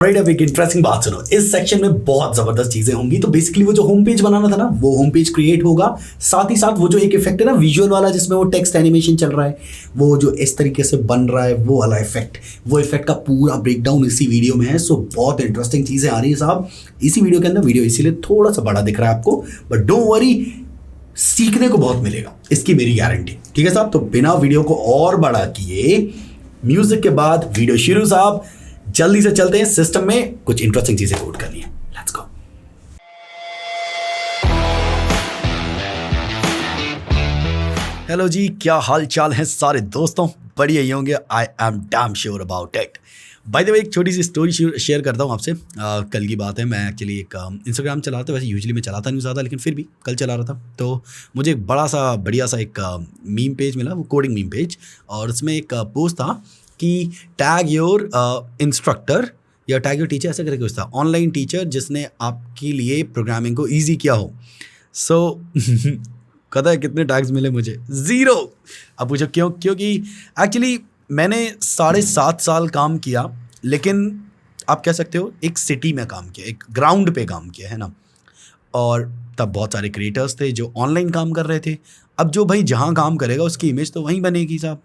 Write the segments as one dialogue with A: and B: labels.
A: Right, अब एक interesting बात सुनो। इस सेक्शन में बहुत जबरदस्त चीजें होंगी। तो बेसिकली वो जो होम पेज बनाना था ना, वो होम पेज क्रिएट होगा। साथ ही साथ वो जो एक इफेक्ट है ना विजुअल वाला, जिसमें वो टेक्स्ट एनिमेशन चल रहा है, वो जो इस तरीके से बन रहा है, वो वाला इफेक्ट, वो इफेक्ट का पूरा ब्रेकडाउन इसी वीडियो में है। सो बहुत इंटरेस्टिंग चीजें आ रही है साहब इसी वीडियो के अंदर। वीडियो इसीलिए थोड़ा सा बड़ा दिख रहा है आपको, बट डोंट वरी, सीखने को बहुत मिलेगा, इसकी मेरी गारंटी। ठीक है साहब, तो बिना वीडियो को और बड़ा किए म्यूजिक के बाद वीडियो शुरू साहब। जल्दी से चलते हैं सिस्टम में, कुछ इंटरेस्टिंग चीजें कोड करनी है। Let's go. हेलो जी, क्या हाल चाल है सारे दोस्तों? बढ़िया ही होंगे, I am damn sure about it. By the way, एक छोटी सी स्टोरी शेयर करता हूँ आपसे। कल की बात है, मैं एक्चुअली एक इंस्टाग्राम चलाता, वैसे यूजुअली मैं चलाता नहीं ज़्यादा, लेकिन फिर भी कल चला रहा था, तो मुझे एक बड़ा सा बढ़िया सा एक मीम पेज मिला, वो कोडिंग मीम पेज। और उसमें एक पोस्ट था कि टैग योर इंस्ट्रक्टर या टैग योर टीचर, ऐसा करके कुछ था, ऑनलाइन टीचर जिसने आपके लिए प्रोग्रामिंग को ईजी किया हो। सो पता है कितने टैग्स मिले मुझे? 0। अब पूछो क्यों? क्योंकि एक्चुअली मैंने 7.5 साल काम किया, लेकिन आप कह सकते हो एक सिटी में काम किया, एक ग्राउंड पे काम किया, है ना। और तब बहुत सारे क्रिएटर्स थे जो ऑनलाइन काम कर रहे थे। अब जो भाई जहाँ काम करेगा उसकी इमेज तो वहीं बनेगी साहब।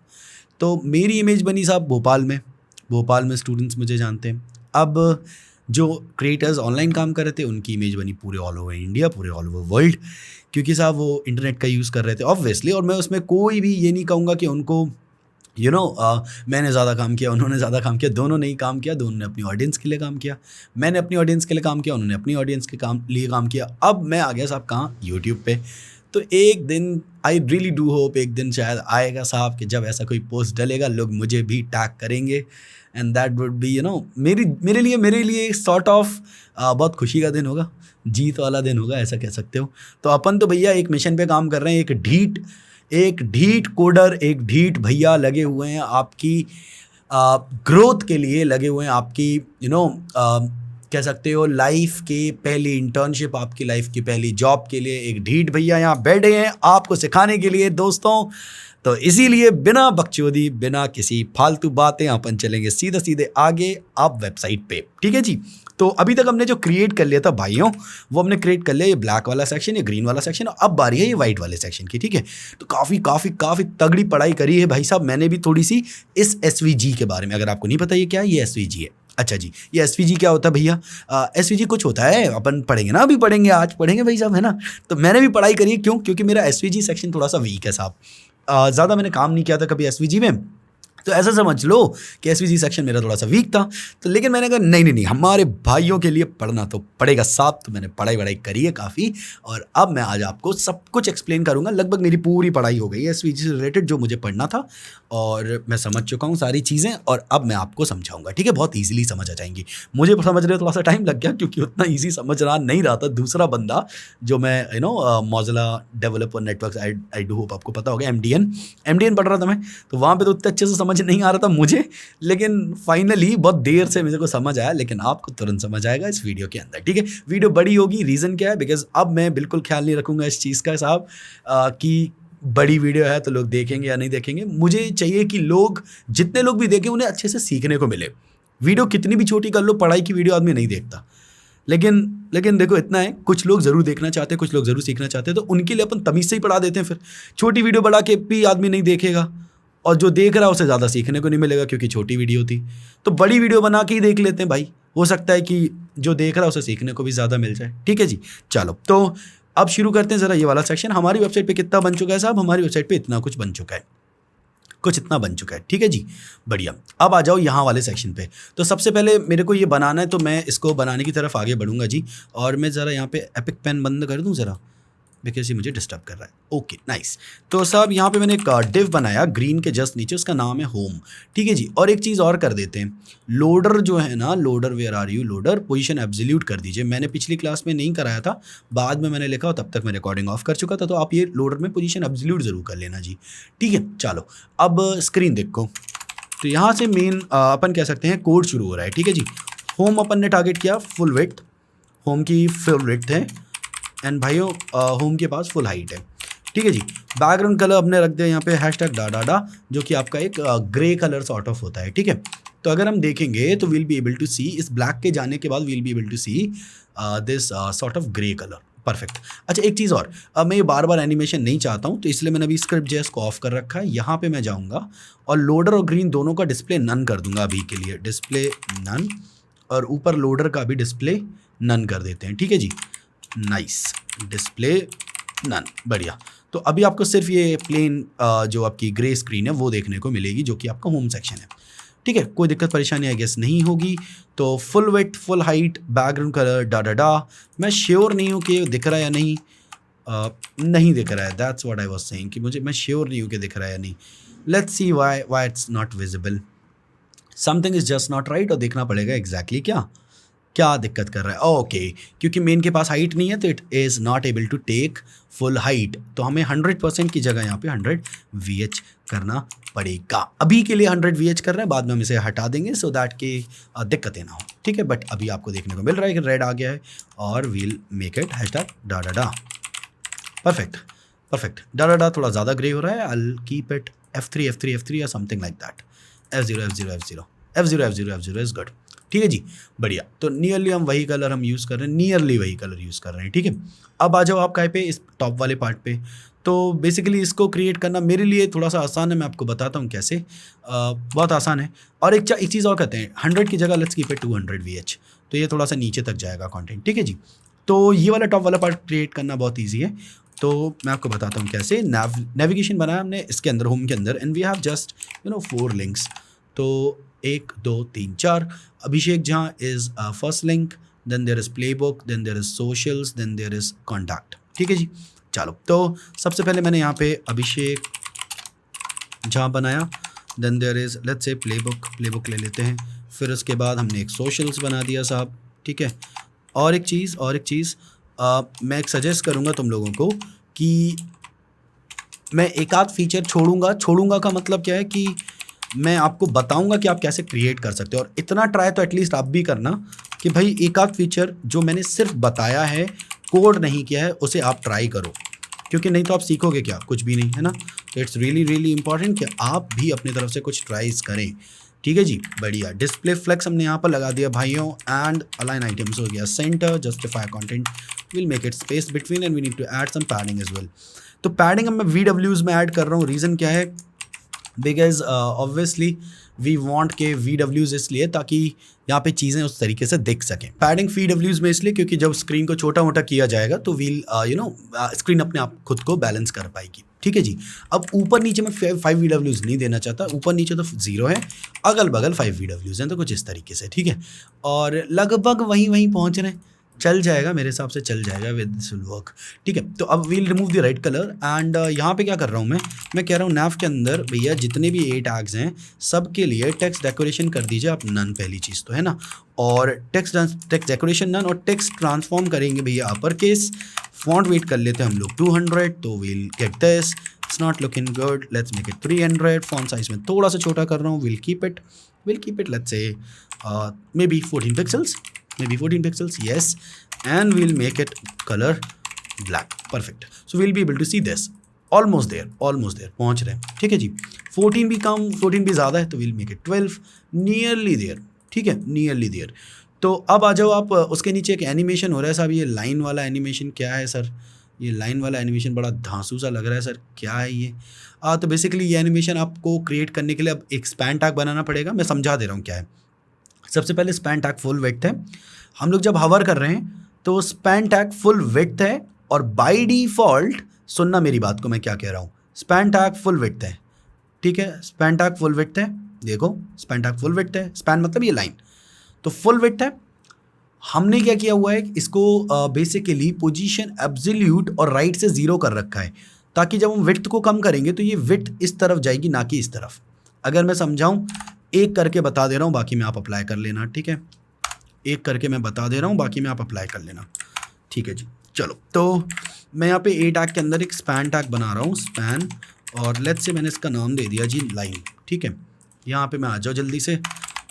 A: तो मेरी इमेज बनी साहब भोपाल में स्टूडेंट्स मुझे जानते हैं। अब जो क्रिएटर्स ऑनलाइन काम कर रहे थे उनकी इमेज बनी पूरे ऑल ओवर इंडिया, पूरे ऑल ओवर वर्ल्ड, क्योंकि साहब वो इंटरनेट का यूज़ कर रहे थे ऑब्वियसली। और मैं उसमें कोई भी ये नहीं कहूँगा कि उनको मैंने ज़्यादा काम किया, उन्होंने ज़्यादा काम किया। दोनों ने ही काम किया, दोनों ने अपनी ऑडियंस के लिए काम किया। मैंने अपनी ऑडियंस के लिए काम किया, उन्होंने अपनी ऑडियंस के लिए काम किया। अब मैं आ गया साहब कहाँ? यूट्यूब पे। तो एक दिन आई रियली डू होप एक दिन शायद आएगा साहब कि जब ऐसा कोई पोस्ट डलेगा, लोग मुझे भी टैग करेंगे, एंड दैट वुड बी मेरे लिए सॉर्ट ऑफ बहुत खुशी का दिन होगा, जीत वाला दिन होगा, ऐसा कह सकते हो। तो अपन तो भैया एक मिशन पे काम कर रहे हैं, एक ढीठ कोडर, एक ढीठ भैया लगे हुए हैं आपकी ग्रोथ के लिए, लगे हुए हैं आपकी कह सकते हो लाइफ की पहली इंटर्नशिप, आपकी लाइफ की पहली जॉब के लिए एक ढीठ भैया यहाँ बैठे हैं आपको सिखाने के लिए दोस्तों। तो इसीलिए बिना बकचोदी, बिना किसी फालतू बातें, अपन चलेंगे सीधे आगे आप वेबसाइट पे। ठीक है जी। तो अभी तक हमने जो क्रिएट कर लिया था भाइयों, वो हमने क्रिएट कर लिया, ये ब्लैक वाला सेक्शन, ये ग्रीन वाला सेक्शन। अब बारी है ये वाइट वाले सेक्शन की। ठीक है, तो काफ़ी तगड़ी पढ़ाई करी है भाई साहब मैंने भी थोड़ी सी इस एसवीजी के बारे में। अगर आपको नहीं पता ये क्या है, ये एसवीजी है। अच्छा जी, ये एसवीजी क्या होता है भैया? एसवीजी कुछ होता है, अपन पढ़ेंगे ना, अभी पढ़ेंगे, आज पढ़ेंगे भाई साहब, है ना। तो मैंने भी पढ़ाई करी है। क्यों? क्योंकि मेरा एसवीजी सेक्शन थोड़ा सा वीक है साहब। ज़्यादा मैंने काम नहीं किया था कभी एसवीजी में, तो ऐसा समझ लो कि एसवीजी सेक्शन मेरा थोड़ा सा वीक था। तो लेकिन मैंने कहा नहीं, हमारे भाइयों के लिए पढ़ना तो पड़ेगा साहब। तो मैंने पढ़ाई करी है काफ़ी, और अब मैं आज आपको सब कुछ एक्सप्लेन करूँगा। लगभग मेरी पूरी पढ़ाई हो गई है एसवीजी से रिलेटेड, जो मुझे पढ़ना था, और मैं समझ चुका हूँ सारी चीज़ें, और अब मैं आपको समझाऊँगा। ठीक है, बहुत ईजिली समझ आ जाएंगी। मुझे समझने थोड़ा सा टाइम लग गया, क्योंकि उतना ईजी समझ रहा नहीं रहा था दूसरा बंदा जो मैं Mozilla developer network, I do hope आपको पता होगा, एमडीएन पढ़ रहा था मैं। तो वहाँ पे तो उतने अच्छे से समझ नहीं आ रहा था मुझे, लेकिन फाइनली बहुत देर से मेरे को समझ आया, लेकिन आपको तुरंत समझ आएगा इस वीडियो के अंदर। ठीक है, वीडियो बड़ी होगी, रीज़न क्या है? बिकॉज अब मैं बिल्कुल ख्याल नहीं रखूँगा इस चीज़ का साहब कि बड़ी वीडियो है तो लोग देखेंगे या नहीं देखेंगे। मुझे चाहिए कि लोग, जितने लोग भी देखें, उन्हें अच्छे से सीखने को मिले। वीडियो कितनी भी छोटी कर लो, पढ़ाई की वीडियो आदमी नहीं देखता, लेकिन देखो इतना है, कुछ लोग ज़रूर देखना चाहते हैं, कुछ लोग ज़रूर सीखना चाहते हैं, तो उनके लिए अपन तमीज़ से ही पढ़ा देते हैं। फिर छोटी वीडियो बढ़ा के भी आदमी नहीं देखेगा, और जो देख रहा है उसे ज़्यादा सीखने को नहीं मिलेगा, क्योंकि छोटी वीडियो थी। तो बड़ी वीडियो बना के ही देख लेते हैं भाई, हो सकता है कि जो देख रहा है उसे सीखने को भी ज़्यादा मिल जाए। ठीक है जी, चलो तो अब शुरू करते हैं ज़रा ये वाला सेक्शन। हमारी वेबसाइट पे कितना बन चुका है साहब? हमारी वेबसाइट पे इतना कुछ बन चुका है, ठीक है जी, बढ़िया। अब आ जाओ यहाँ वाले सेक्शन पे। तो सबसे पहले मेरे को ये बनाना है, तो मैं इसको बनाने की तरफ आगे बढ़ूँगा जी। और मैं ज़रा यहाँ पे एपिक पेन बंद कर दूँ ज़रा, बिकॉज ये मुझे डिस्टर्ब कर रहा है। Okay nice. तो साहब यहाँ पे मैंने एक डिव बनाया ग्रीन के जस्ट नीचे, उसका नाम है होम। ठीक है जी। और एक चीज़ और कर देते हैं, लोडर जो है ना, loader where are you, loader position absolute कर दीजिए। मैंने पिछली क्लास में नहीं कराया था, बाद में मैंने लिखा, तब तक मैं रिकॉर्डिंग ऑफ कर चुका था, तो आप ये लोडर में पोजीशन एब्सोल्यूट ज़रूर कर लेना जी। ठीक है, चलो अब स्क्रीन देखो। तो यहाँ से मेन अपन कह सकते हैं कोड शुरू हो रहा है। ठीक है जी। होम अपन ने टारगेट किया फुल विड्थ, होम की फुल विड्थ है, एंड भाइयों होम के पास फुल हाइट है। ठीक है जी। बैकग्राउंड कलर अपने रख दिया यहाँ पे हैशटैग डा, जो कि आपका एक ग्रे कलर सॉर्ट ऑफ होता है। ठीक है, तो अगर हम देखेंगे तो we'll be able to see, इस ब्लैक के जाने के बाद we'll be able to see this sort of grey colour. Perfect. अच्छा एक चीज़ और, अब मैं ये बार बार एनिमेशन नहीं चाहता हूँ, तो इसलिए मैंने अभी स्क्रिप्ट जेएस को ऑफ कर रखा है। यहाँ पे मैं जाऊँगा और लोडर और ग्रीन दोनों का डिस्प्ले नन कर दूंगा अभी के लिए, डिस्प्ले नन, और ऊपर लोडर का भी डिस्प्ले नन कर देते हैं। ठीक है जी, नाइस, डिस्प्ले नन, बढ़िया। तो अभी आपको सिर्फ ये प्लेन जो आपकी ग्रे स्क्रीन है वो देखने को मिलेगी, जो कि आपका होम सेक्शन है। ठीक है, कोई दिक्कत परेशानी आई गेस नहीं होगी। तो full width, full height, background colour, डा। मैं श्योर नहीं हूँ कि दिख रहा है या नहीं, नहीं दिख रहा है। That's what I was saying कि मैं श्योर नहीं हूँ कि दिख रहा है या नहीं। Let's see why it's not visible, something is just not right, और देखना पड़ेगा एग्जैक्टली क्या दिक्कत कर रहा है। ओके, क्योंकि मेन के पास हाइट नहीं है तो it is not able to take full height, तो हमें 100% की जगह यहाँ पे 100 VH करना पड़ेगा। अभी के लिए 100 VH कर रहे हैं, बाद में हम इसे हटा देंगे सो दैट कि दिक्कतें ना हो। ठीक है, बट अभी आपको देखने को मिल रहा है कि रेड आ गया है, और वील मेक इट हैशटैग डा। परफेक्ट। डा थोड़ा ज़्यादा ग्रे हो रहा है। I will keep it F3 या something like that. F0 is good. ठीक है जी, बढ़िया। तो नियरली वही कलर हम यूज़ कर रहे हैं। ठीक है, अब आ जाओ आप कहीं पे, इस टॉप वाले पार्ट पे। तो बेसिकली इसको क्रिएट करना मेरे लिए थोड़ा सा आसान है, मैं आपको बताता हूँ कैसे। बहुत आसान है। और एक चीज़ और कहते हैं, 100 की जगह लेट्स कीप इट 200 VH, तो ये थोड़ा सा नीचे तक जाएगा कंटेंट। ठीक है जी, तो ये वाला टॉप वाला पार्ट क्रिएट करना बहुत ईजी है। तो मैं आपको बताता हूँ कैसे। नेविगेशन बनाया हमने इसके अंदर, होम के अंदर, and we have just 4 links. तो 1 2 3 4, Abhishek Jha is first link, then there is playbook, then there is socials, then there is contact. ठीक है जी, चलो। तो सबसे पहले मैंने यहाँ पे अभिषेक झा बनाया, then there is let's say playbook ले लेते हैं। फिर उसके बाद हमने एक सोशल्स बना दिया साहब। ठीक है, और एक चीज़ मैं एक सजेस्ट करूँगा तुम लोगों को कि मैं एक आध फीचर छोड़ूंगा का मतलब क्या है कि मैं आपको बताऊंगा कि आप कैसे क्रिएट कर सकते हो, और इतना ट्राई तो एटलीस्ट आप भी करना कि भाई एक आध फीचर जो मैंने सिर्फ बताया है, कोड नहीं किया है, उसे आप ट्राई करो, क्योंकि नहीं तो आप सीखोगे क्या, कुछ भी नहीं, है ना। तो इट्स रियली इंपॉर्टेंट कि आप भी अपनी तरफ से कुछ ट्राइज करें। ठीक है जी, बढ़िया। डिस्प्ले फ्लेक्स हमने यहाँ पर लगा दिया भाइयों, एंड अलाइन आइटम्स हो गया centre, justify content, will make it space between, and we need to add some padding as well. तो पैडिंग मैं VWs में ऐड कर रहा हूँ। रीज़न क्या है, बिकॉज ऑब्वियसली वी वांट के VWs इसलिए ताकि यहाँ पे चीज़ें उस तरीके से दिख सकें। पैडिंग VWs में इसलिए क्योंकि जब स्क्रीन को छोटा मोटा किया जाएगा तो व्हील स्क्रीन अपने आप खुद को बैलेंस कर पाएगी। ठीक है जी, अब ऊपर नीचे में 5 VWs नहीं देना चाहता, ऊपर नीचे तो 0 है, अगल बगल 5 VWs हैं, तो कुछ इस तरीके से। ठीक है, और लगभग वहीं पहुँच रहे हैं, चल जाएगा मेरे हिसाब से, चल जाएगा, विद दिस विल वर्क। ठीक है, तो अब we'll remove the right colour, and यहाँ पे क्या कर रहा हूँ मैं कह रहा हूँ नैव के अंदर भैया जितने भी 8 टैग्स हैं सब के लिए टेक्स्ट डेकोरेशन कर दीजिए आप नन, पहली चीज़ तो, है ना। और टेक्स्ट डेकोरेशन नन, और टेक्स्ट ट्रांसफॉर्म करेंगे भैया अपर केस। फॉन्ट वेट कर लेते हैं हम लोग 200, तो we'll get this, it's not looking good, let's make it 300। Font size में थोड़ा सा छोटा कर रहा हूँ, will keep it let's say may be 14 pixels, yes, and we'll make it color black. Perfect. So we'll be able to see this. Almost there, पहुंच रहे हैं। ठीक है जी, 14 भी कम, 14 भी ज़्यादा है, तो we'll make it 12, nearly there। ठीक है, nearly there। तो अब आ जाओ आप, उसके नीचे एक एनिमेशन हो रहा है साहब, ये लाइन वाला एनिमेशन क्या है सर? ये लाइन वाला एनिमेशन बड़ा धांसू सा लग रहा है सर, क्या है ये? तो बेसिकली ये एनिमेशन आपको क्रिएट करने के लिए अब एक स्पैन टैग बनाना पड़ेगा। मैं समझा दे रहा हूँ क्या है। सबसे पहले स्पैन टैग फुल विड्थ है। हम लोग जब हवर कर रहे हैं तो स्पैन टैग फुल विड्थ है, और बाय डिफ़ॉल्ट सुनना मेरी बात को, मैं क्या कह रहा हूँ, स्पैन टैग फुल विड्थ है। ठीक है, स्पैन टैग फुल विड्थ है, देखो स्पैन टैग फुल विड्थ है, स्पैन मतलब ये लाइन, तो फुल विड्थ है। हमने क्या किया हुआ है, इसको बेसिकली पोजीशन एब्सोल्यूट और राइट से 0 कर रखा है, ताकि जब हम विड्थ को कम करेंगे तो ये विड्थ इस तरफ जाएगी, ना कि इस तरफ। अगर मैं समझाऊँ, एक करके बता दे रहा हूँ, बाकी में आप अप्लाई कर लेना। ठीक है, एक करके मैं बता दे रहा हूँ, बाकी में आप अप्लाई कर लेना। ठीक है जी, चलो। तो मैं यहाँ पे ए टैग के अंदर एक स्पैन टैग बना रहा हूँ, स्पैन, और लेट्स से मैंने इसका नाम दे दिया जी लाइन। ठीक है, यहाँ पे मैं आ जाओ जल्दी से,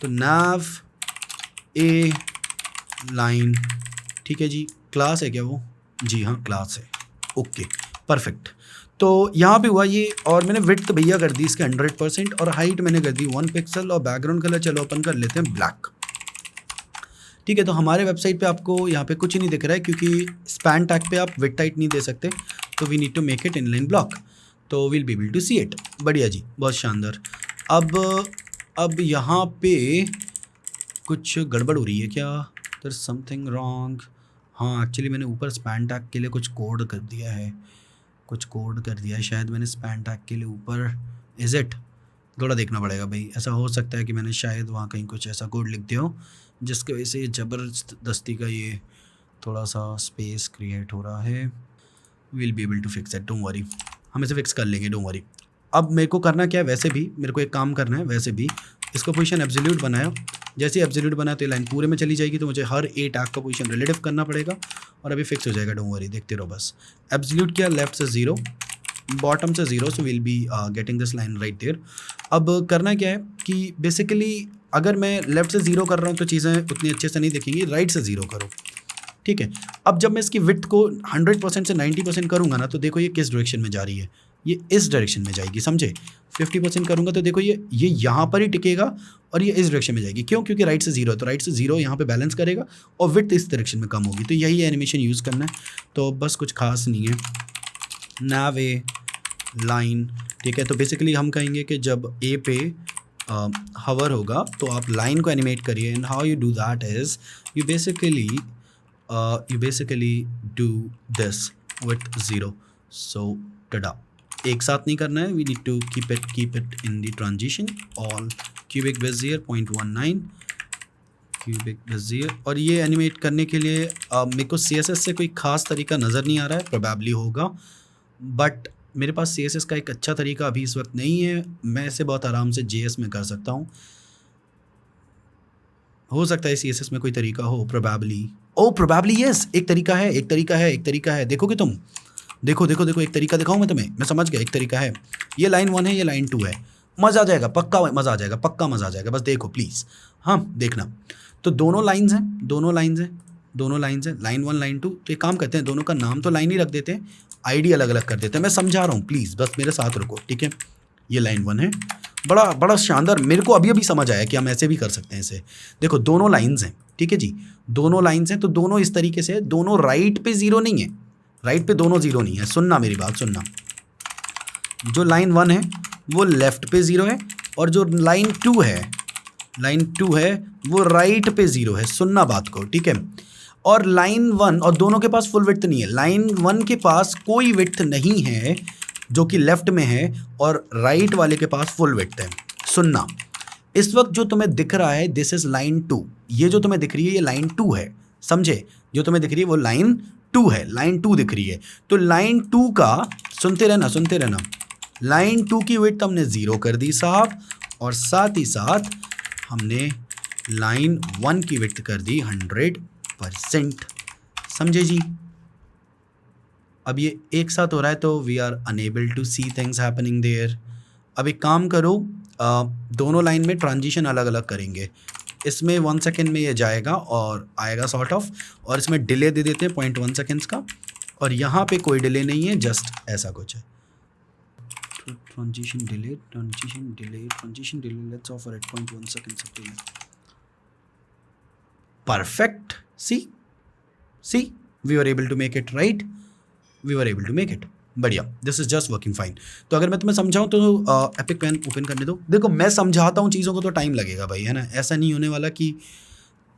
A: तो नैव ए लाइन। ठीक है जी, क्लास है क्या वो? जी हाँ, क्लास है। Okay, perfect. तो यहाँ पे हुआ ये, और मैंने विड्थ भैया कर दी इसके 100% और हाइट मैंने कर दी 1 पिक्सल और बैकग्राउंड कलर चलो अपन कर लेते हैं ब्लैक। ठीक है, तो हमारे वेबसाइट पे आपको यहाँ पे कुछ ही नहीं दिख रहा है क्योंकि स्पैन टैग पे आप विड्थ हाइट नहीं दे सकते, तो we need to make it inline block, तो will be able to see it. बढ़िया जी, बहुत शानदार। अब यहाँ पे कुछ गड़बड़ हो रही है क्या? There is something wrong. हाँ एक्चुअली मैंने ऊपर स्पैन टैग के लिए कुछ कोड कर दिया है, शायद मैंने स्पैन टैग के लिए ऊपर, इज़ इट? थोड़ा देखना पड़ेगा भाई, ऐसा हो सकता है कि मैंने शायद वहाँ कहीं कुछ ऐसा कोड लिख दिया हो जिसकी वजह से ज़बरदस्ती का ये थोड़ा सा स्पेस क्रिएट हो रहा है। Will be able to fix it, don't worry, हम इसे फिक्स कर लेंगे, डोंट वरी। अब मेरे को करना क्या है, वैसे भी मेरे को एक काम करना है, वैसे भी इसको पोजीशन एब्सोल्यूट बनाया, जैसे एब्सोल्यूट बनाया तो ये लाइन पूरे में चली जाएगी, तो मुझे हर ए टैग का पोजीशन रिलेटिव करना पड़ेगा और अभी फिक्स हो जाएगा, डोंट वरी, देखते रहो बस। एब्सोल्यूट किया, लेफ्ट से 0, बॉटम से 0, so will be getting this line right there. अब करना क्या है कि बेसिकली अगर मैं लेफ्ट से 0 कर रहा हूँ तो चीज़ें उतनी अच्छे से नहीं दिखेंगी, राइट से 0 करो। ठीक है, अब जब मैं इसकी विड्थ को 100% से 90% करूँगा ना, तो देखो ये किस डायरेक्शन में जा रही है, ये इस डायरेक्शन में जाएगी, समझे। 50% करूँगा तो देखो ये यहाँ पर ही टिकेगा और ये इस डायरेक्शन में जाएगी। क्यों? क्योंकि राइट से 0 है, तो राइट से 0 यहाँ पे बैलेंस करेगा और विड्थ इस डायरेक्शन में कम होगी। तो यही एनिमेशन यूज़ करना है, तो बस कुछ खास नहीं है। नैव ए लाइन, ठीक है, तो बेसिकली हम कहेंगे कि जब ए पे हवर होगा तो आप लाइन को एनिमेट करिए, and how you do that is you basically do this with 0, so tada, एक साथ नहीं करना है, we need to keep it in the transition, all cubic bezier 0.19 cubic bezier. और ये एनिमेट करने के लिए मेरे को CSS से कोई ख़ास तरीका नज़र नहीं आ रहा है, प्रोबेबली होगा, बट मेरे पास CSS का एक अच्छा तरीका अभी इस वक्त नहीं है, मैं इसे बहुत आराम से JS में कर सकता हूँ। हो सकता है CSS में कोई तरीका हो, प्रोबेबली यस, एक तरीका है, देखोगे तुम, देखो एक तरीका दिखाऊँ मैं तुम्हें, मैं समझ गया, एक तरीका है, ये लाइन 1 है, ये लाइन 2 है, मज़ा आ जाएगा, पक्का मज़ा आ जाएगा, बस देखो प्लीज़, हाँ देखना। तो दोनों लाइन्स हैं, लाइन 1 लाइन 2, तो एक काम करते हैं, दोनों का नाम तो लाइन ही रख देते हैं, आईडी अलग अलग कर देते हैं, मैं समझा रहा हूँ, प्लीज़ बस मेरे साथ रुको, ठीक है। ये लाइन 1 है, बड़ा शानदार, मेरे को अभी समझ आया कि हम ऐसे भी कर सकते हैं इसे। देखो दोनों लाइन्स हैं, ठीक है जी, दोनों लाइन्स हैं, तो दोनों इस तरीके से, दोनों राइट पे 0 नहीं है, राइट पे दोनों 0 नहीं है, सुनना मेरी बात सुनना, जो लाइन 1 है वो लेफ्ट पे 0 है और जो लाइन 2 है वो राइट पे 0 है, सुनना बात को, ठीक है। और लाइन 1 और दोनों के पास फुल विड्थ नहीं है, लाइन 1 के पास कोई विड्थ नहीं है जो कि लेफ्ट में है और राइट वाले के पास फुल विड्थ है। सुनना, इस वक्त जो तुम्हें दिख रहा है दिस इज लाइन 2, ये जो तुम्हें दिख रही है ये लाइन 2 है, समझे, जो तुम्हें दिख रही है वो लाइन 2 है, लाइन 2 दिख रही है। तो लाइन 2 का, सुनते रहना, लाइन 2 की विड्थ हमने 0 कर दी साहब, और साथ ही साथ हमने लाइन 1 की विड्थ कर दी 100%, समझे जी। अब ये एक साथ हो रहा है तो we are unable to see things happening there. अब एक काम करो, दोनों लाइन में ट्रांजिशन अलग अलग करेंगे, इसमें 1 सेकेंड में ये जाएगा और आएगा सॉर्ट ऑफ, और इसमें डिले दे देते हैं 0.1 सेकेंड्स का, और यहाँ पे कोई डिले नहीं है, जस्ट ऐसा कुछ है। Transition delay, let's offer at 0.1 seconds of delay. Perfect, see we are able to make it, right, we are able to make it, बढ़िया, this is just working fine. तो अगर मैं तुम्हें समझाऊँ तो एपिक पेन ओपन करने दो। देखो मैं समझाता हूँ चीज़ों को तो टाइम लगेगा भाई, है ना, ऐसा नहीं होने वाला कि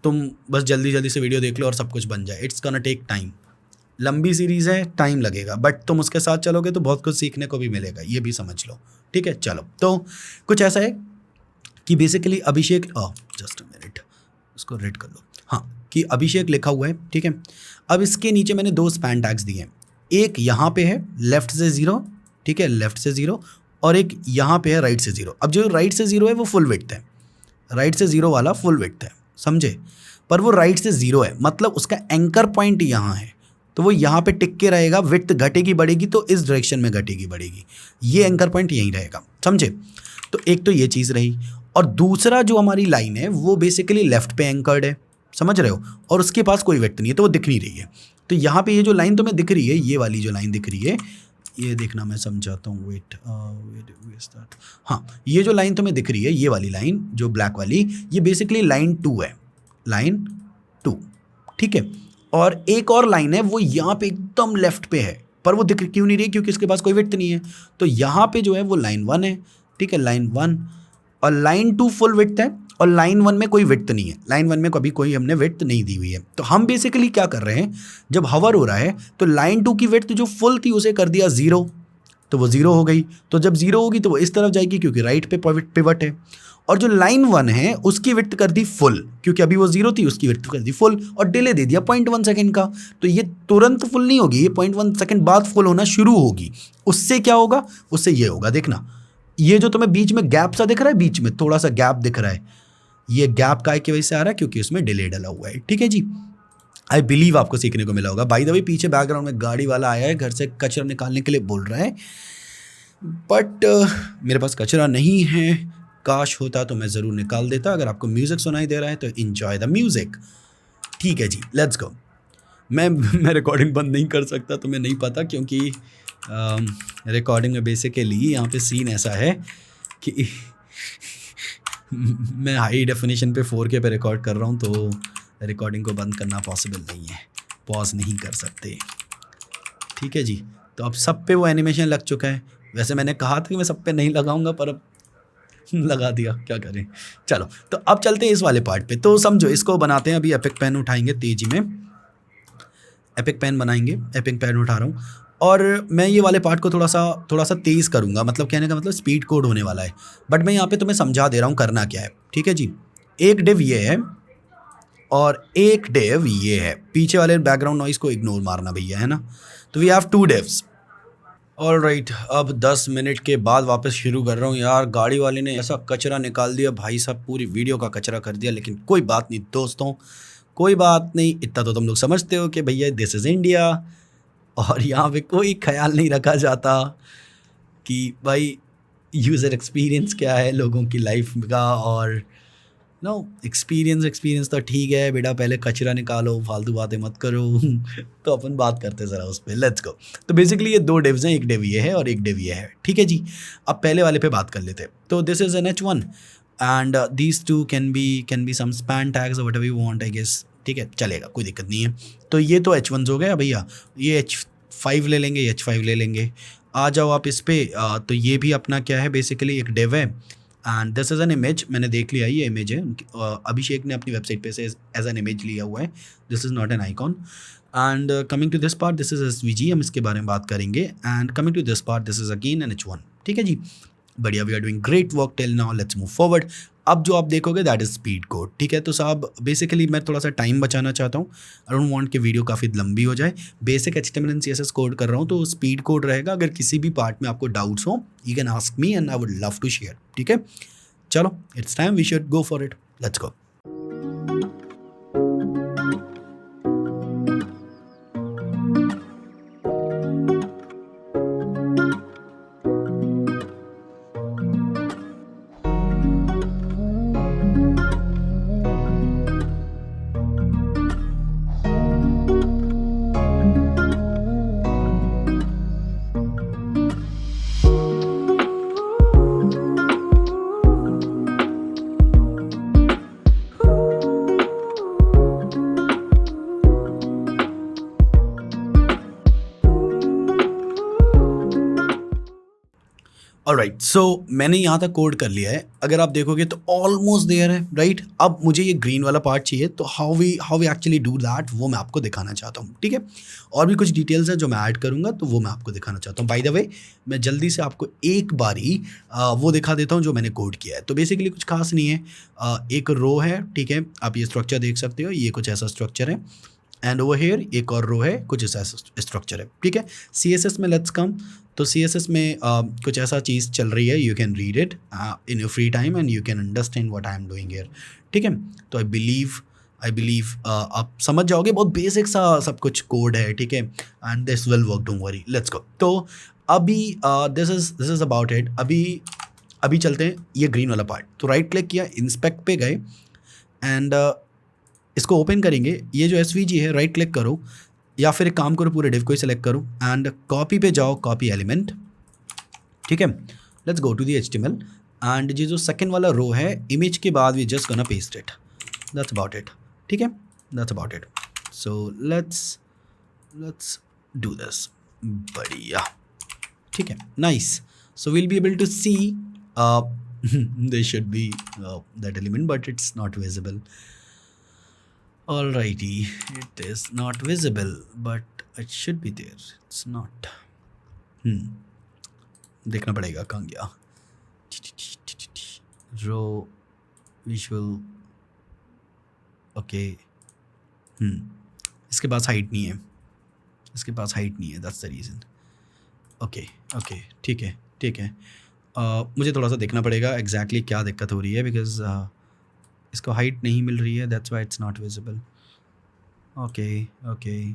A: तुम बस जल्दी से वीडियो देख लो और सब कुछ बन जाए, इट्स गोना टेक टाइम, लंबी सीरीज़ है, टाइम लगेगा, बट तुम उसके साथ चलोगे तो बहुत कुछ सीखने को भी मिलेगा, ये भी समझ लो, ठीक है। चलो, तो कुछ ऐसा है कि basically Abhishek, just a minute, उसको रेड कर लो, हाँ, कि अभिषेक लिखा हुआ है, ठीक है। अब इसके नीचे मैंने 2 स्पैन टैग्स दिए हैं, एक यहाँ पे है लेफ्ट से 0, ठीक है, लेफ्ट से 0, और एक यहाँ पे है राइट से 0। अब जो राइट से 0 है वो फुल विड्थ है, राइट से 0 वाला फुल विड्थ है, समझे, पर वो राइट से 0 है, मतलब उसका एंकर पॉइंट यहाँ है, तो वो यहाँ पे टिक के रहेगा, विड्थ घटेगी बढ़ेगी तो इस डायरेक्शन में घटेगी बढ़ेगी, ये एंकर पॉइंट यहीं रहेगा, समझे। तो एक तो ये चीज़ रही, और दूसरा जो हमारी लाइन है वो बेसिकली लेफ्ट पे एंकर्ड है, समझ रहे हो, और उसके पास कोई विड्थ नहीं है तो वो दिख नहीं रही है। तो यहाँ पे ये जो लाइन तुम्हें दिख रही है, ये वाली जो लाइन दिख रही है, ये देखना मैं समझाता हूँ, वेट स्टार्ट। हाँ, ये जो लाइन तुम्हें दिख रही है, ये वाली लाइन जो ब्लैक वाली, ये बेसिकली लाइन 2 है, लाइन 2, ठीक है। और एक और लाइन है वो यहाँ पे एकदम लेफ्ट पे है, पर वो दिख क्यों नहीं रही, क्योंकि इसके पास कोई विड्थ नहीं है। तो यहाँ पे जो है वो लाइन 1 है, ठीक है, लाइन 1, और लाइन 2 फुल विड्थ है, और लाइन 1 में कोई विड्थ नहीं है, लाइन 1 में कभी कोई हमने विड्थ नहीं दी हुई है। तो हम बेसिकली क्या कर रहे हैं, जब हवर हो रहा है तो लाइन 2 की विड्थ जो फुल थी उसे कर दिया 0, तो वो 0 हो गई। तो जब 0 होगी तो वो इस तरफ जाएगी क्योंकि राइट पे पिवट है। और जो लाइन 1 है उसकी विड्थ कर दी फुल, क्योंकि अभी वो 0 थी, उसकी विड्थ कर दी फुल, और डिले दे दिया 0.1 सेकंड का। तो ये तुरंत फुल नहीं होगी, ये 0.1 सेकंड बाद फुल होना शुरू होगी। उससे क्या होगा, उससे ये होगा, देखना ये जो तुम्हें बीच में गैप सा दिख रहा है, बीच में थोड़ा सा गैप दिख रहा है, ये गैप काय की वजह से आ रहा है, क्योंकि उसमें डिले डला हुआ है, ठीक है जी। आई बिलीव आपको सीखने को मिला होगा। बाय द वे पीछे बैकग्राउंड में गाड़ी वाला आया है, घर से कचरा निकालने के लिए बोल रहा है, बट मेरे पास कचरा नहीं है, काश होता तो मैं ज़रूर निकाल देता। अगर आपको म्यूज़िक सुनाई दे रहा है तो इन्जॉय द म्यूज़िक, ठीक है जी, लेट्स गो। मैं रिकॉर्डिंग बंद नहीं कर सकता, तुम्हें नहीं पता, क्योंकि रिकॉर्डिंग में बेसिकली यहाँ पे सीन ऐसा है कि मैं हाई डेफिनेशन पे 4K पे रिकॉर्ड कर रहा हूँ, तो रिकॉर्डिंग को बंद करना पॉसिबल नहीं है, पॉज नहीं कर सकते, ठीक है जी। तो अब सब पे वो एनिमेशन लग चुका है। वैसे मैंने कहा था कि मैं सब पे नहीं लगाऊंगा, पर अब लगा दिया, क्या करें। चलो तो अब चलते हैं इस वाले पार्ट पे। तो समझो, इसको बनाते हैं। अभी एपिक पेन उठाएंगे तेजी में, एपिक पेन बनाएंगे, एपिक पेन उठा रहा हूँ, और मैं ये वाले पार्ट को थोड़ा सा तेज़ करूँगा, मतलब कहने का मतलब स्पीड कोड होने वाला है, बट मैं यहाँ पे तुम्हें समझा दे रहा हूँ करना क्या है, ठीक है जी। एक डिव ये है और एक डिव ये है, पीछे वाले बैकग्राउंड नॉइज़ को इग्नोर मारना भैया, है ना। तो वी हैव 2 डिव्स। ऑल राइट, अब 10 मिनट के बाद वापस शुरू कर रहा हूँ। यार गाड़ी वाले ने ऐसा कचरा निकाल दिया भाई साहब, पूरी वीडियो का कचरा कर दिया, लेकिन कोई बात नहीं दोस्तों, कोई बात नहीं। इतना तो तुम लोग समझते हो कि भैया दिस इज़ इंडिया, और यहाँ पे कोई ख्याल नहीं रखा जाता कि भाई यूज़र एक्सपीरियंस क्या है लोगों की लाइफ का। और नो एक्सपीरियंस तो ठीक है बेटा, पहले कचरा निकालो, फालतू बातें मत करो। तो अपन बात करते ज़रा उस पर, लेट्स गो। तो बेसिकली ये 2 डिव्स हैं, एक डिव ये है और एक डिव ये है, ठीक है जी। अब पहले वाले पे बात कर लेते हैं। तो this is an H1 and these two can be some span tags whatever you want, I guess, ठीक है, चलेगा, कोई दिक्कत नहीं है। तो ये तो H1s हो गया भैया, ये H5 ले लेंगे, H5 ले लेंगे। आ जाओ आप इस पे। तो ये भी अपना क्या है, बेसिकली एक डिव है, and this is an image. मैंने देख लिया ये इमेज है, अभिषेक ने अपनी वेबसाइट पे से एज एन इमेज लिया हुआ है, this is not an icon. And coming to this part, this is SVG, हम इसके बारे में बात करेंगे। एंड coming to this part, this is again an H1, ठीक है जी, बढ़िया। We are doing great work till now, let's move forward. अब जो आप देखोगे दैट इज़ स्पीड कोड, ठीक है। तो साहब बेसिकली मैं थोड़ा सा टाइम बचाना चाहता हूँ, आई डोंट वांट कि वीडियो काफ़ी लंबी हो जाए। Basic HTML and CSS code कर रहा हूँ, तो स्पीड कोड रहेगा। अगर किसी भी पार्ट में आपको डाउट्स हो, you can ask me and I would love to share, ठीक है। चलो, it's time, we should go for it, let's go. Alright, so मैंने यहाँ तक कोड कर लिया है। अगर आप देखोगे तो ऑलमोस्ट देयर है, राइट। अब मुझे ये ग्रीन वाला पार्ट चाहिए, तो how we actually do that, वो मैं आपको दिखाना चाहता हूँ, ठीक है। और भी कुछ डिटेल्स हैं जो मैं ऐड करूँगा, तो वो मैं आपको दिखाना चाहता हूँ। बाय द वे, मैं जल्दी से आपको एक बारी वो दिखा देता हूँ जो मैंने कोड किया है। तो बेसिकली कुछ खास नहीं है, एक रो है, ठीक है, आप ये स्ट्रक्चर देख सकते हो, ये कुछ ऐसा स्ट्रक्चर है, एंड ओवर हेयर एक और रो है, कुछ ऐसा स्ट्रक्चर है, ठीक है। CSS में लेट्स कम। तो CSS में कुछ ऐसा चीज़ चल रही है, you can read it in your free time and you can understand what I am doing here, ठीक है। तो आई बिलीव आप समझ जाओगे, बहुत बेसिक सा सब कुछ कोड है, ठीक है, and this will work, don't worry, let's go. तो अभी दिस इज़ अबाउट इट। अभी चलते हैं ये ग्रीन वाला पार्ट। तो राइट क्लिक किया, इंस्पेक्ट पे गए, एंड इसको ओपन करेंगे। ये जो SVG है, राइट क्लिक करो, या फिर एक काम करो, पूरे डिव को ही सेलेक्ट करो एंड कॉपी पे जाओ, कॉपी एलिमेंट, ठीक है। Let's go to the HTML and ये जो सेकंड वाला रो है इमेज के बाद we just gonna paste it, that's about it, ठीक है, that's about it. So let's do this, बढ़िया, ठीक है, nice. So we'll be able to see there should be that element but it's not visible. Alrighty, it is not visible but it should be there, it's not. देखना पड़ेगा कहाँ गया, रो visual, okay. इसके पास height नहीं है, इसके पास height नहीं है, that's the reason. Okay okay, ठीक है ठीक है। मुझे थोड़ा सा देखना पड़ेगा एग्जैक्टली क्या दिक्कत हो रही है, बिकॉज इसको हाइट नहीं मिल रही है, that's why it's not visible. Okay okay,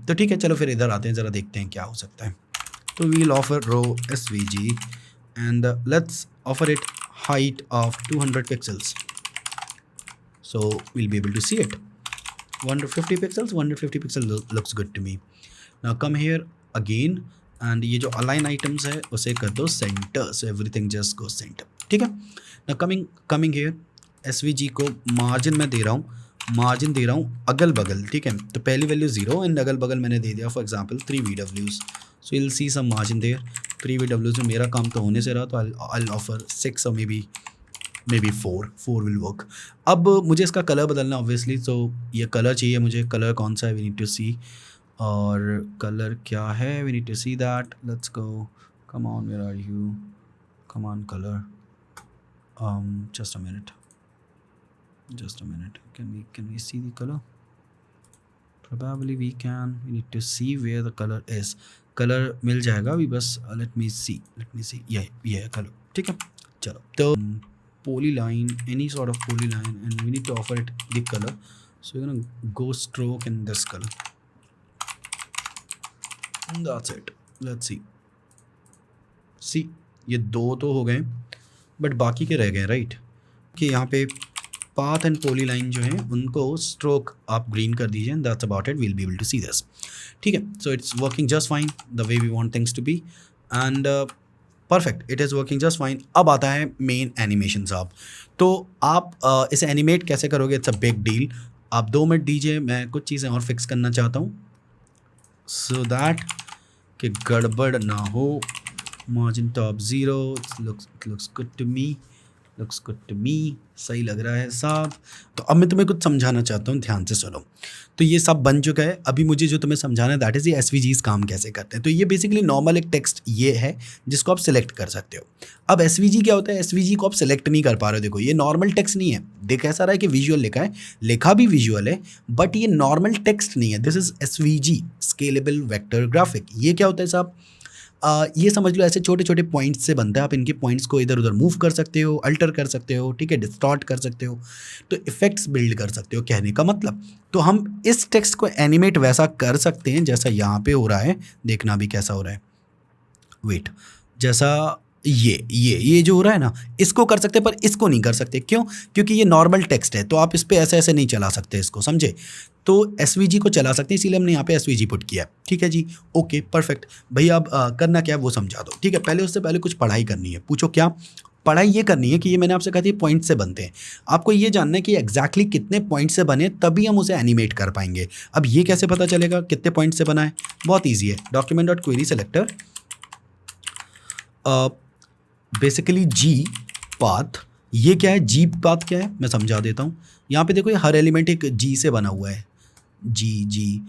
A: तो ठीक है, चलो फिर इधर आते हैं, ज़रा देखते हैं क्या हो सकता है। तो we'll offer row SVG and let's offer it height of 200 pixels, so we'll be able to see it. 150 pixels, 150 pixel looks good to me. Now come here again and ये जो अलाइन आइटम्स है उसे कर दो centre, so everything just go centre, ठीक है। ना coming here SVG को मार्जिन में दे रहा हूँ, मार्जिन दे रहा हूँ अगल बगल, ठीक है। तो पहली वैल्यू 0 एंड अगल बगल मैंने दे दिया for example 3 VWs, so you'll see some margin there। 3 VWs में मेरा काम तो होने से रहा, तो I'll offer 6 or maybe 4 will work। अब मुझे इसका कलर बदलना ऑब्वियसली, तो ये कलर चाहिए मुझे, कलर कौन सा है वी नीड टू सी, और कलर क्या है we need to see that. Let's go, come on, where are you, come on colour, just a minute, can we see the color? Probably we can, we need to see where the color is। Colour मिल जाएगा अभी, बस let me see, ये colour, ठीक है। चलो, तो polyline, any sort of polyline, and we need to offer it the color, so we're gonna go stroke in this color, and that's it। let's see ये 2 तो हो गए बट बाकी के रह गए, राइट। कि यहाँ पे पाथ एंड पॉलीलाइन जो है उनको स्ट्रोक आप ग्रीन कर दीजिए, and that's about it, we'll be able to see this, ठीक है। So it's working just fine the way we want things to be, and perfect, it is working just fine. अब आता है main animation साहब। तो आप इसे animate कैसे करोगे, इट्स अ बिग डील। आप 2 मिनट दीजिए, मैं कुछ चीज़ें और फिक्स करना चाहता हूँ, सो दैट कि गड़बड़ ना हो। Margin top 0, looks good to me, सही लग रहा है साहब। तो अब मैं तुम्हें कुछ समझाना चाहता हूँ, ध्यान से सुनो। तो ये सब बन चुका है, अभी मुझे जो तुम्हें समझाना है दैट इज़ ये SVGs काम कैसे करते हैं। तो ये बेसिकली नॉर्मल एक टेक्स्ट ये है जिसको आप सिलेक्ट कर सकते हो। अब SVG क्या होता है, SVG को आप सिलेक्ट नहीं कर पा रहे हो। देखो ये नॉर्मल टेक्स्ट नहीं है, देख ऐसा रहा है कि विजुअल लिखा है, लिखा भी विजुअल है, बट ये नॉर्मल टेक्स्ट नहीं है। This is SVG, scalable vector graphic. ये क्या होता है साहब, ये समझ लो ऐसे छोटे छोटे पॉइंट्स से बनता है। आप इनके पॉइंट्स को इधर उधर मूव कर सकते हो, अल्टर कर सकते हो, ठीक है, डिस्टॉर्ट कर सकते हो, तो इफ़ेक्ट्स बिल्ड कर सकते हो, कहने का मतलब। तो हम इस टेक्स्ट को एनिमेट वैसा कर सकते हैं जैसा यहाँ पे हो रहा है, देखना भी कैसा हो रहा है, वेट, जैसा ये जो हो रहा है ना, इसको कर सकते हैं, पर इसको नहीं कर सकते। क्यों? क्योंकि ये नॉर्मल टेक्स्ट है, तो आप इस पर ऐसे नहीं चला सकते इसको, समझे। तो SVG को चला सकते हैं, इसीलिए हमने यहाँ पे SVG पुट किया है, ठीक है जी। ओके परफेक्ट भैया, अब करना क्या है वो समझा दो, ठीक है। पहले उससे पहले कुछ पढ़ाई करनी है। पूछो क्या पढ़ाई? ये करनी है कि ये मैंने आपसे कहा था पॉइंट से बनते हैं। आपको ये जानना है कि एग्जैक्टली कितने पॉइंट से बने, तभी हम उसे एनिमेट कर पाएंगे। अब ये कैसे पता चलेगा कितने पॉइंट से बना है? बहुत ईजी है, document.query selector, basically G path. ये क्या है, G पाथ क्या है मैं समझा देता हूँ। यहाँ पे देखो, ये हर एलिमेंट एक G से बना हुआ है, जी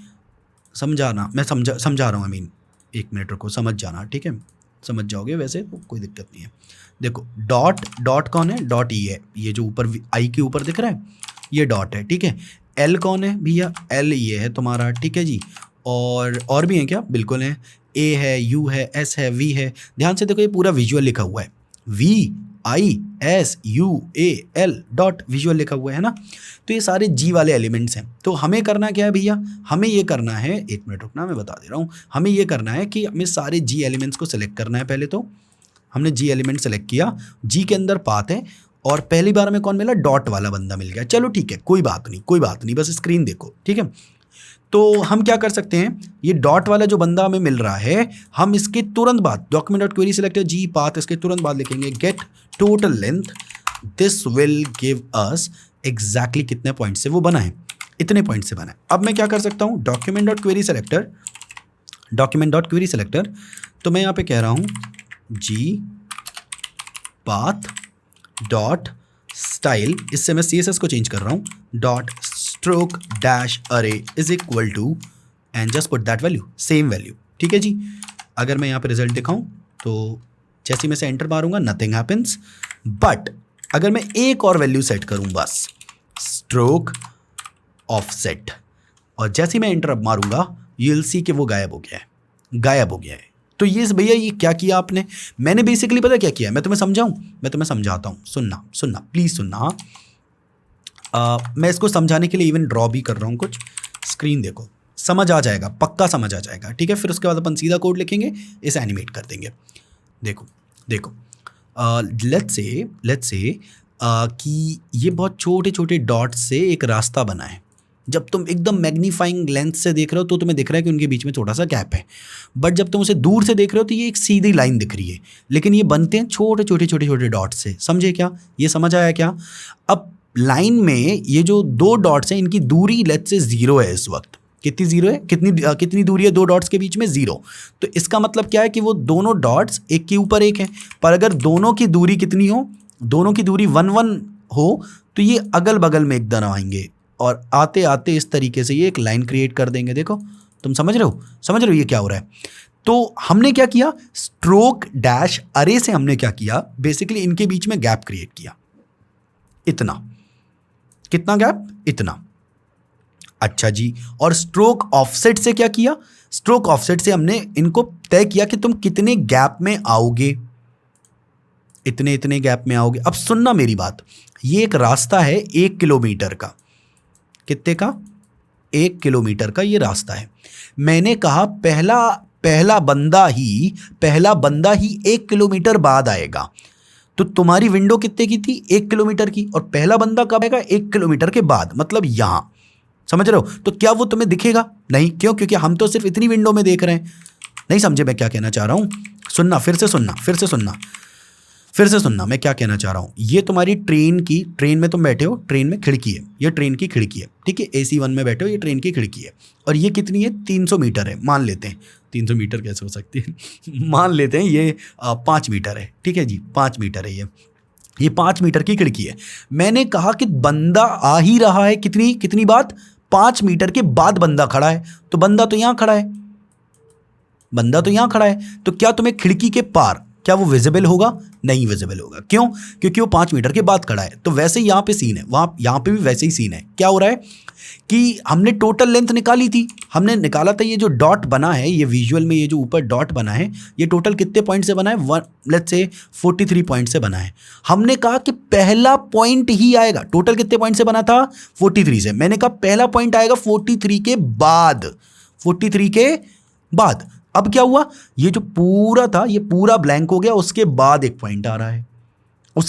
A: समझाना, मैं समझा रहा हूँ, आई मीन 1 मिनट रुको, समझ जाना, ठीक है, समझ जाओगे, वैसे तो कोई दिक्कत नहीं है। देखो डॉट कौन है, डॉट ये है, ये जो ऊपर आई के ऊपर दिख रहा है ये डॉट है, ठीक है। एल कौन है भैया, एल ये है तुम्हारा, ठीक है जी। और भी हैं क्या? बिल्कुल हैं, ए है, यू है, एस है, वी है। ध्यान से देखो, ये पूरा विजुअल लिखा हुआ है, VISUAL डॉट विजुअल लिखा हुआ है ना। तो ये सारे G वाले एलिमेंट्स हैं। तो हमें करना क्या है भैया, हमें ये करना है, 1 मिनट रुकना, मैं बता दे रहा हूँ। हमें ये करना है कि हमें सारे G एलिमेंट्स को सिलेक्ट करना है। पहले तो हमने G एलिमेंट सेलेक्ट किया, G के अंदर पाथ है, और पहली बार हमें कौन मिला, डॉट वाला बंदा मिल गया। चलो ठीक है, कोई बात नहीं, बस स्क्रीन देखो, ठीक है। तो हम क्या कर सकते हैं, ये डॉट वाला जो बंदा हमें मिल रहा है, हम इसके तुरंत बाद डॉक्यूमेंट डॉट क्वेरी सिलेक्टर जी पाथ, इसके तुरंत बाद लिखेंगे get total length, this will give us exactly कितने पॉइंट से वो बना है, इतने पॉइंट से बना है। अब मैं क्या कर सकता हूँ, डॉक्यूमेंट डॉट क्वेरी सेलेक्टर, तो मैं यहाँ पे कह रहा हूँ जी पाथ डॉट स्टाइल, इससे मैं CSS को चेंज कर रहा हूँ, dot stroke dash array is equal to and just put that value, same value. ठीक है जी। अगर मैं यहाँ पे रिजल्ट दिखाऊँ तो जैसे मैं से एंटर मारूंगा नथिंग हैपेंस, बट अगर मैं एक और वैल्यू सेट करूँ बस, स्ट्रोक ऑफसेट, और जैसे मैं एंटर मारूंगा यू विल सी कि वो गायब हो गया है, गायब हो गया है। तो ये भैया ये क्या किया आपने, मैंने बेसिकली पता क्या किया है, मैं तुम्हें समझाऊं, मैं तुम्हें समझाता हूँ, सुनना प्लीज सुनना। मैं इसको समझाने के लिए इवन ड्रॉ भी कर रहा हूँ कुछ, स्क्रीन देखो, समझ आ जाएगा, पक्का समझ आ जाएगा। ठीक है, फिर उसके बाद अपन सीधा कोड लिखेंगे, इसे एनिमेट कर देंगे। देखो लेट्स से कि ये बहुत छोटे छोटे डॉट से एक रास्ता बना है। जब तुम एकदम मैग्नीफाइंग लेंथ से देख रहे हो तो तुम्हें दिख रहा है कि उनके बीच में थोड़ा सा गैप है, बट जब तुम उसे दूर से देख रहे हो तो ये एक सीधी लाइन दिख रही है, लेकिन ये बनते हैं छोटे छोटे डॉट से। समझे क्या, ये समझ आया क्या? अब लाइन में ये जो दो डॉट्स हैं इनकी दूरी लेट्स से 0 है इस वक्त। कितनी 0 है, कितनी दूरी है दो डॉट्स के बीच में? 0। तो इसका मतलब क्या है कि वो दोनों डॉट्स एक के ऊपर एक है, पर अगर दोनों की दूरी कितनी हो, दोनों की दूरी 1 1 हो तो ये अगल बगल में एकदम आएंगे और आते आते इस तरीके से ये एक लाइन क्रिएट कर देंगे। देखो तुम समझ रहे हो ये क्या हो रहा है? तो हमने क्या किया, स्ट्रोक डैश अरे से हमने क्या किया, बेसिकली इनके बीच में गैप क्रिएट किया, इतना। कितना गैप? इतना। अच्छा जी, और स्ट्रोक ऑफसेट से क्या किया, स्ट्रोक ऑफसेट से हमने इनको तय किया कि तुम कितने गैप में आओगे, इतने गैप में आओगे। अब सुनना मेरी बात, ये एक रास्ता है 1 किलोमीटर का। कितने का? 1 किलोमीटर का ये रास्ता है। मैंने कहा पहला बंदा ही 1 किलोमीटर बाद आएगा। तो तुम्हारी विंडो कितने की थी? 1 किलोमीटर की, और पहला बंदा कब आएगा? 1 किलोमीटर के बाद, मतलब यहां। समझ रहे हो? तो क्या वो तुम्हें दिखेगा? नहीं। क्यों? क्योंकि हम तो सिर्फ इतनी विंडो में देख रहे हैं। नहीं समझे मैं क्या कहना चाह रहा हूं? सुनना, फिर से सुनना मैं क्या कहना चाह रहा हूँ। ये तुम्हारी ट्रेन में तुम बैठे हो, ट्रेन में खिड़की है, ये ट्रेन की खिड़की है। ठीक है, AC1 में बैठे हो, ये ट्रेन की खिड़की है, और ये कितनी है? 300 मीटर है, मान लेते हैं। 300 मीटर कैसे हो सकती है? मान लेते हैं ये 5 मीटर है। ठीक है जी, 5 मीटर है ये 5 मीटर की खिड़की है। मैंने कहा कि बंदा आ ही रहा है, कितनी बात? 5 मीटर के बाद बंदा खड़ा है, तो बंदा तो यहाँ खड़ा है, तो क्या तुम्हें खिड़की के पार क्या वो विजिबल होगा? नहीं विजिबल होगा। क्यों? क्योंकि वो 5 मीटर के बाद खड़ा है। तो वैसे ही यहाँ पे सीन है, यहाँ पे भी वैसे ही सीन है। क्या हो रहा है कि हमने टोटल लेंथ निकाली थी, हमने निकाला था ये जो डॉट बना है, ये विजुअल में ये जो ऊपर डॉट बना है, ये टोटल कितने पॉइंट से बना है? लेट्स से 43 पॉइंट से बना है। हमने कहा कि पहला पॉइंट ही आएगा। टोटल कितने पॉइंट से बना था? 43 से। मैंने कहा पहला पॉइंट आएगा 43 के बाद। अब क्या हुआ, ये जो पूरा था ये पूरा ब्लैंक हो गया, उसके बाद एक पॉइंट आ रहा है, तो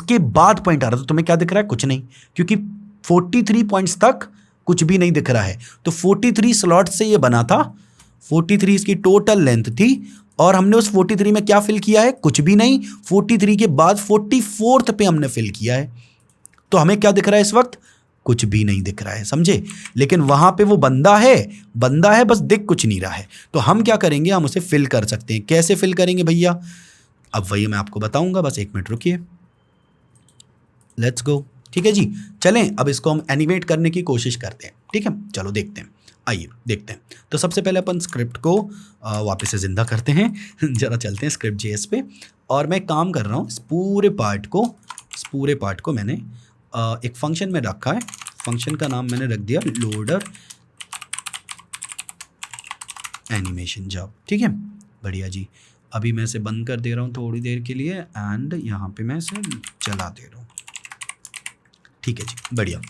A: तुम्हें क्या दिख रहा है? कुछ नहीं, क्योंकि 43 पॉइंट्स तक कुछ भी नहीं दिख रहा है। तो 43 स्लॉट से ये बना था, 43 इसकी टोटल लेंथ थी, और हमने उस 43 में क्या फिल किया है? कुछ भी नहीं। 43 के बाद 44th पे हमने फिल किया है, तो हमें क्या दिख रहा है इस वक्त? कुछ भी नहीं दिख रहा है, समझे? लेकिन वहां पे वो बंदा है, बस दिख कुछ नहीं रहा है। तो हम क्या करेंगे, हम उसे फिल कर सकते हैं। कैसे फिल करेंगे भैया? अब वही मैं आपको बताऊंगा, बस 1 मिनट रुकिए। Let's go. ठीक है जी, चलें अब इसको हम एनिमेट करने की कोशिश करते हैं। ठीक है, चलो देखते हैं, आइए देखते हैं। तो सबसे पहले अपन स्क्रिप्ट को वापस से जिंदा करते हैं। जरा चलते हैं स्क्रिप्ट JS पे, और मैं काम कर रहा हूँ इस पूरे पार्ट को मैंने एक फंक्शन में रखा है। फंक्शन का नाम मैंने रख दिया लोडर एनिमेशन जॉब। ठीक है, बढ़िया जी। अभी मैं इसे बंद कर दे रहा हूँ थोड़ी देर के लिए, एंड यहाँ पे मैं इसे चला दे रहा हूँ। ठीक है जी, बढ़िया।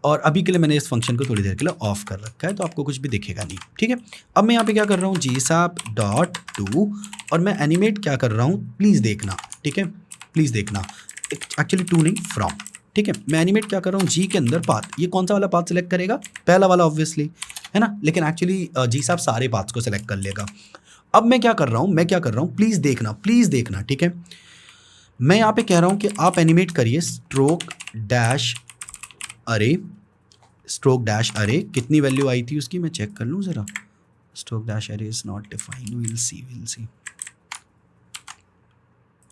A: और अभी के लिए मैंने इस फंक्शन को थोड़ी देर के लिए ऑफ कर रखा है, तो आपको कुछ भी दिखेगा नहीं। ठीक है, अब मैं यहाँ पे क्या कर रहा हूँ, gsap.to, और मैं एनिमेट क्या कर रहा हूँ, प्लीज़ देखना। ठीक है, प्लीज़ देखना, एक्चुअली टू नहीं, फ्रॉम। ठीक है, मैं एनिमेट क्या कर रहा हूँ, जी के अंदर पाथ। ये कौन सा वाला पाथ सिलेक्ट करेगा? पहला वाला ऑब्वियसली। है ना, लेकिन एक्चुअली जी साहब सारे पाथ्स को सेलेक्ट कर लेगा। अब मैं क्या कर रहा हूँ, प्लीज़ देखना, ठीक है। मैं यहाँ पे कह रहा हूँ कि आप एनिमेट करिए स्ट्रोक डैश अरे, कितनी वैल्यू आई थी उसकी, मैं चेक कर लूँ ज़रा। स्ट्रोक डैश अरे is not defined, will see.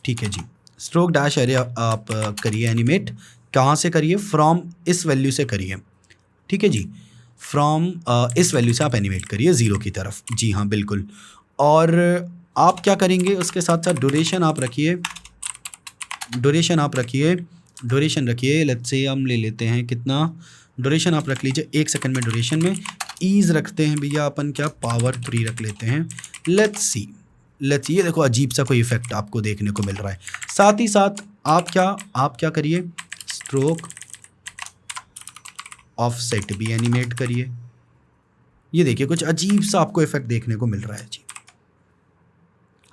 A: ठीक है जी, स्ट्रोक डैश अरे आप करिए एनिमेट। कहाँ से करिए? फ्रॉम इस वैल्यू से करिए, ठीक है जी। फ्रॉम इस वैल्यू से आप एनिमेट करिए 0 की तरफ। जी हाँ, बिल्कुल। और आप क्या करेंगे उसके साथ साथ ड्यूरेशन रखिए। लेट्स से हम ले लेते हैं कितना ड्यूरेशन आप रख लीजिए, 1 सेकंड में ड्यूरेशन में। ईज रखते हैं भैया अपन, क्या पावर 3 रख लेते हैं। लेट्स सी, ये देखो अजीब सा कोई इफेक्ट आपको देखने को मिल रहा है। साथ ही साथ आप क्या करिए, स्ट्रोक ऑफसेट भी एनिमेट करिए। ये देखिए कुछ अजीब सा आपको इफेक्ट देखने को मिल रहा है जी,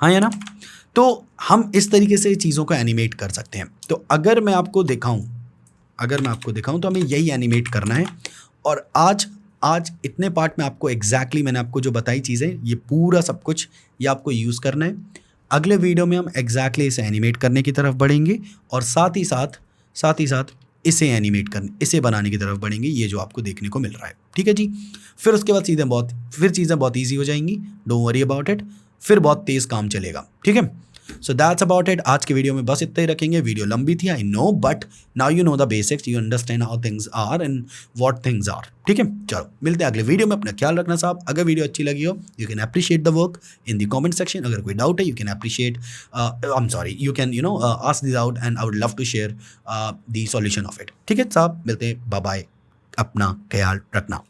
A: हाँ या ना। तो हम इस तरीके से चीज़ों को एनिमेट कर सकते हैं। तो अगर मैं आपको दिखाऊं तो हमें यही एनिमेट करना है। और आज इतने पार्ट में आपको एग्जैक्टली मैंने आपको जो बताई चीज़ें, ये पूरा सब कुछ ये आपको यूज़ करना है। अगले वीडियो में हम एग्जैक्टली इसे एनिमेट करने की तरफ बढ़ेंगे और साथ ही साथ इसे बनाने की तरफ बढ़ेंगे, ये जो आपको देखने को मिल रहा है, ठीक है जी। फिर उसके बाद चीज़ें बहुत ईजी हो जाएंगी, डोंट वरी अबाउट इट। फिर बहुत तेज़ काम चलेगा, ठीक है। So that's about it. आज के वीडियो में बस इतना ही रखेंगे। वीडियो लंबी थी, I know, but now you know the basics, you understand how things are and what things are, ठीक है। चलो मिलते हैं अगले वीडियो में। अपना ख्याल रखना साहब। अगर वीडियो अच्छी लगी हो, you can appreciate the work in the comment section. अगर कोई डाउट है, you can you can ask the doubt and I would love to share the solution of it, ठीक है साहब। मिलते हैं, बाय बाय, अपना ख्याल रखना।